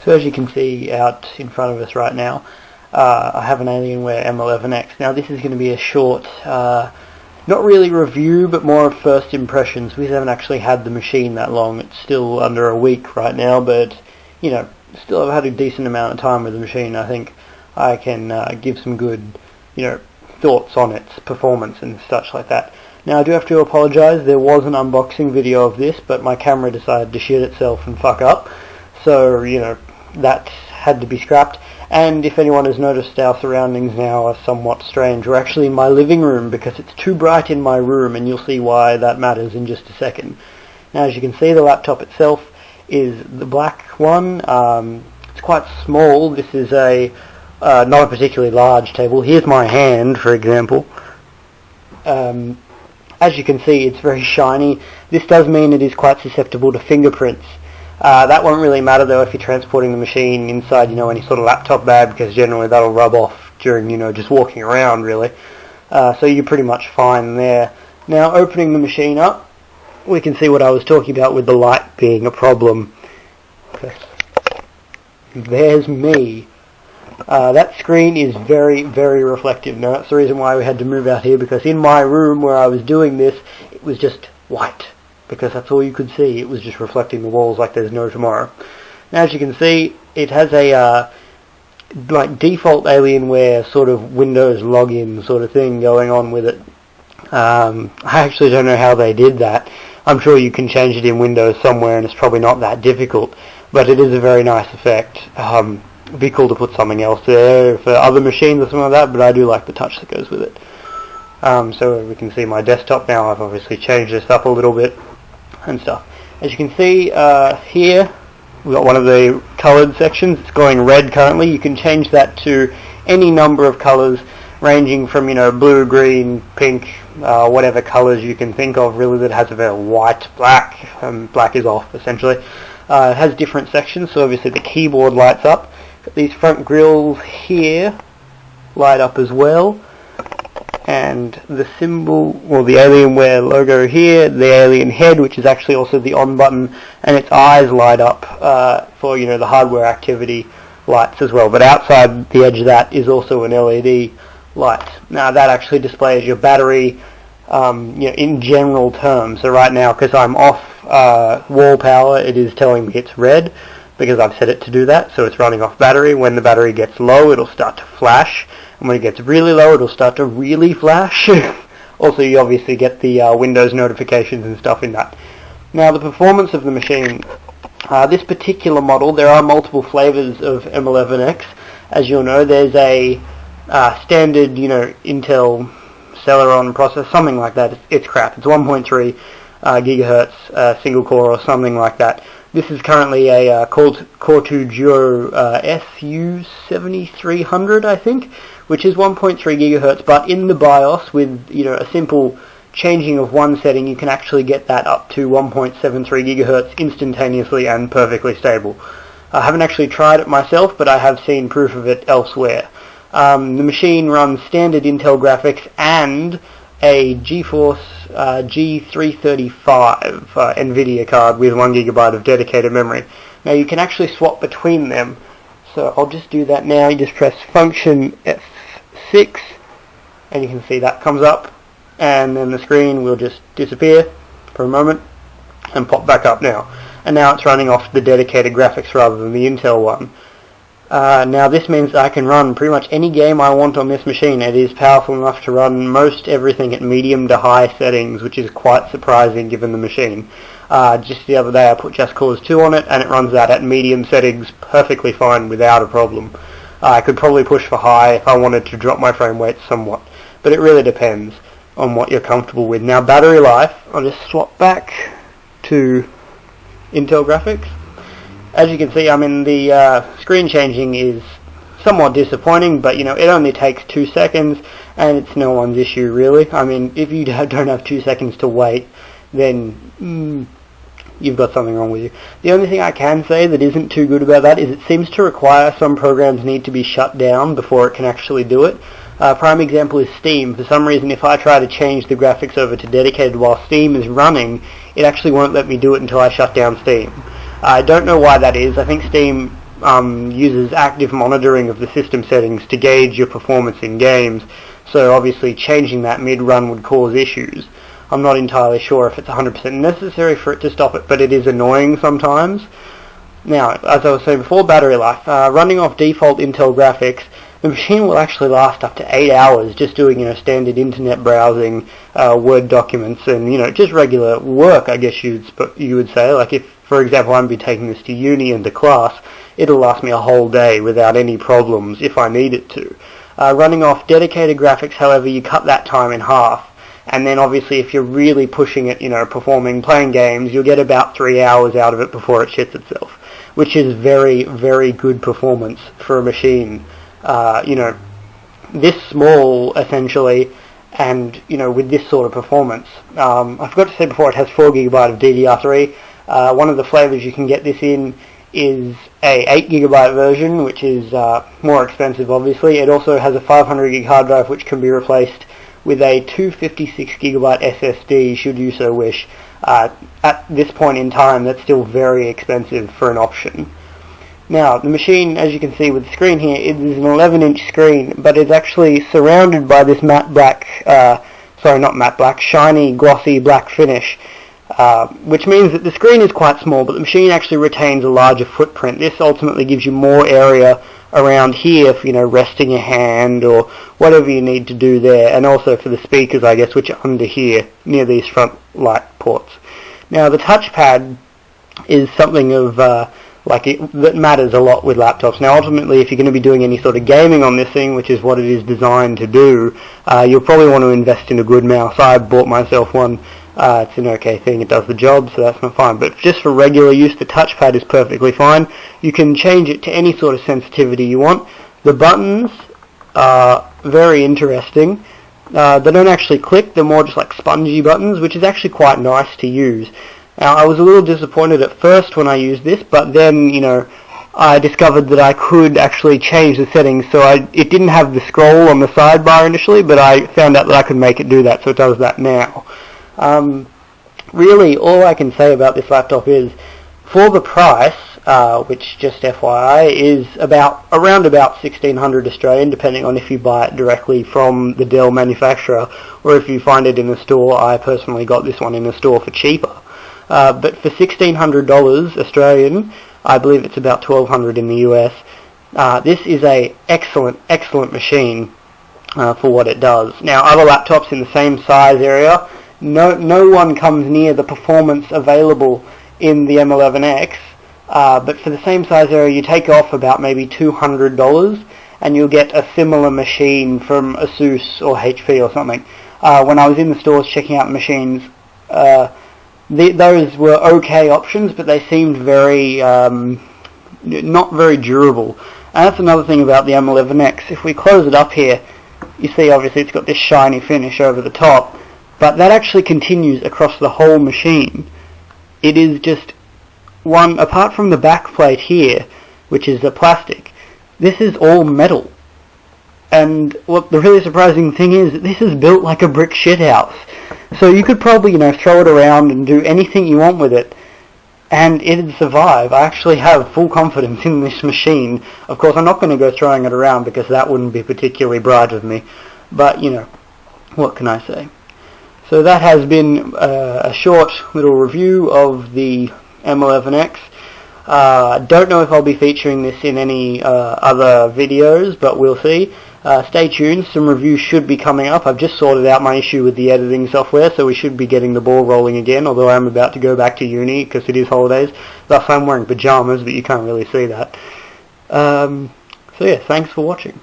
So as you can see out in front of us right now, I have an Alienware M11X. Now this is going to be a short, not really review, but more of first impressions. We haven't actually had the machine that long. It's still under a week right now, but you know, still I've had a decent amount of time with the machine. I think I can give some good, thoughts on its performance and such like that. Now I do have to apologise. There was an unboxing video of this, but my camera decided to shit itself and fuck up. So, that had to be scrapped. And if anyone has noticed, our surroundings now are somewhat strange. We're actually in my living room because it's too bright in my room, and you'll see why that matters in just a second. Now, as you can see, the laptop itself is the black one. It's quite small. This is not a particularly large table. Here's my hand, for example. As you can see, it's very shiny. This does mean it is quite susceptible to fingerprints. That won't really matter though if you're transporting the machine inside, any sort of laptop bag, because generally that'll rub off during, just walking around really. So you're pretty much fine there. Now opening the machine up, we can see what I was talking about with the light being a problem. Okay. There's me. That screen is very, very reflective. Now that's the reason why we had to move out here, because in my room where I was doing this, it was just white. Because that's all you could see. It was just reflecting the walls like there's no tomorrow. Now as you can see, it has a default Alienware sort of Windows login sort of thing going on with it. I actually don't know how they did that. I'm sure you can change it in Windows somewhere, and it's probably not that difficult. But it is a very nice effect. It'd be cool to put something else there for other machines or something like that, but I do like the touch that goes with it. So we can see my desktop now. I've obviously changed this up a little bit and stuff. As you can see here, we've got one of the coloured sections. It's going red currently. You can change that to any number of colours, ranging from blue, green, pink, whatever colours you can think of really that has a very white, black, black is off essentially. It has different sections, so obviously the keyboard lights up. These front grills here light up as well. And the symbol, or the Alienware logo here, the alien head, which is actually also the on button, and its eyes light up for the hardware activity lights as well. But outside the edge of that is also an LED light. Now that actually displays your battery in general terms. So right now, because I'm off wall power, it is telling me it's red because I've set it to do that. So it's running off battery. When the battery gets low, it'll start to flash. And when it gets really low, it'll start to really flash. Also, you obviously get the Windows notifications and stuff in that. Now, the performance of the machine. This particular model, there are multiple flavors of M11X. As you'll know, there's a standard, Intel Celeron processor, something like that. It's crap. It's 1.3 gigahertz single core or something like that. This is currently a Core 2 Duo SU7300, I think, which is 1.3 gigahertz. But in the BIOS, with a simple changing of one setting, you can actually get that up to 1.73 gigahertz instantaneously and perfectly stable. I haven't actually tried it myself, but I have seen proof of it elsewhere. The machine runs standard Intel graphics and a GeForce G335 NVIDIA card with 1GB of dedicated memory. Now you can actually swap between them, so I'll just do that now. You just press function F6 and you can see that comes up, and then the screen will just disappear for a moment and pop back up now. And now it's running off the dedicated graphics rather than the Intel one. Now this means I can run pretty much any game I want on this machine. It is powerful enough to run most everything at medium to high settings, which is quite surprising given the machine. Just the other day I put Just Cause 2 on it, and it runs that at medium settings perfectly fine without a problem. I could probably push for high if I wanted to drop my frame rate somewhat, but it really depends on what you're comfortable with. Now battery life, I'll just swap back to Intel graphics. As you can see, the screen changing is somewhat disappointing, but it only takes 2 seconds, and it's no one's issue really. If you don't have 2 seconds to wait, then you've got something wrong with you. The only thing I can say that isn't too good about that is it seems to require some programs need to be shut down before it can actually do it. Prime example is Steam. For some reason, if I try to change the graphics over to dedicated while Steam is running, it actually won't let me do it until I shut down Steam. I don't know why that is. I think Steam uses active monitoring of the system settings to gauge your performance in games, so obviously changing that mid-run would cause issues. I'm not entirely sure if it's 100% necessary for it to stop it, but it is annoying sometimes. Now, as I was saying before, battery life. Running off default Intel graphics, the machine will actually last up to 8 hours just doing, standard internet browsing, Word documents, and, just regular work, I guess you would say. Like if, for example, I'm be taking this to uni and to class, it'll last me a whole day without any problems if I need it to. Running off dedicated graphics, however, you cut that time in half. And then obviously if you're really pushing it, playing games, you'll get about 3 hours out of it before it shits itself, which is very, very good performance for a machine, this small essentially, and with this sort of performance. I forgot to say before, it has 4GB of DDR3. One of the flavors you can get this in is a 8GB version, which is more expensive obviously. It also has a 500GB hard drive which can be replaced with a 256GB SSD should you so wish. At this point in time, that's still very expensive for an option. Now, the machine, as you can see with the screen here, it is an 11-inch screen, but it's actually surrounded by this shiny, glossy black finish, which means that the screen is quite small, but the machine actually retains a larger footprint. This ultimately gives you more area around here for, resting your hand or whatever you need to do there, and also for the speakers, I guess, which are under here, near these front light ports. Now, the touchpad is something of, that matters a lot with laptops. Now, ultimately, if you're going to be doing any sort of gaming on this thing, which is what it is designed to do, you'll probably want to invest in a good mouse. I bought myself one. It's an okay thing, it does the job, so that's not fine. But just for regular use, the touchpad is perfectly fine. You can change it to any sort of sensitivity you want. The buttons are very interesting. They don't actually click, they're more just like spongy buttons, which is actually quite nice to use. Now, I was a little disappointed at first when I used this, but then, I discovered that I could actually change the settings, so it didn't have the scroll on the sidebar initially, but I found out that I could make it do that, so it does that now. Really, all I can say about this laptop is, for the price, which just FYI is around about 1,600 Australian, depending on if you buy it directly from the Dell manufacturer or if you find it in a store. I personally got this one in a store for cheaper. But for $1,600 Australian, I believe it's about $1,200 in the US. This is a excellent machine for what it does. Now, other laptops in the same size area, no one comes near the performance available in the M11X, but for the same size area you take off about maybe $200 and you'll get a similar machine from Asus or HP or something. When I was in the stores checking out the machines, those were okay options, but they seemed very not very durable. And that's another thing about the M11X. If we close it up here, you see obviously it's got this shiny finish over the top, but that actually continues across the whole machine. It is just apart from the back plate here, which is the plastic, this is all metal. And what the really surprising thing is that this is built like a brick shithouse. So you could probably, throw it around and do anything you want with it, and it'd survive. I actually have full confidence in this machine. Of course, I'm not going to go throwing it around because that wouldn't be particularly bright of me. But, what can I say? So that has been a short little review of the M11X. Don't know if I'll be featuring this in any other videos, but we'll see. Stay tuned, some reviews should be coming up. I've just sorted out my issue with the editing software, so we should be getting the ball rolling again, although I'm about to go back to uni because it is holidays. Thus I'm wearing pyjamas, but you can't really see that. So yeah, thanks for watching.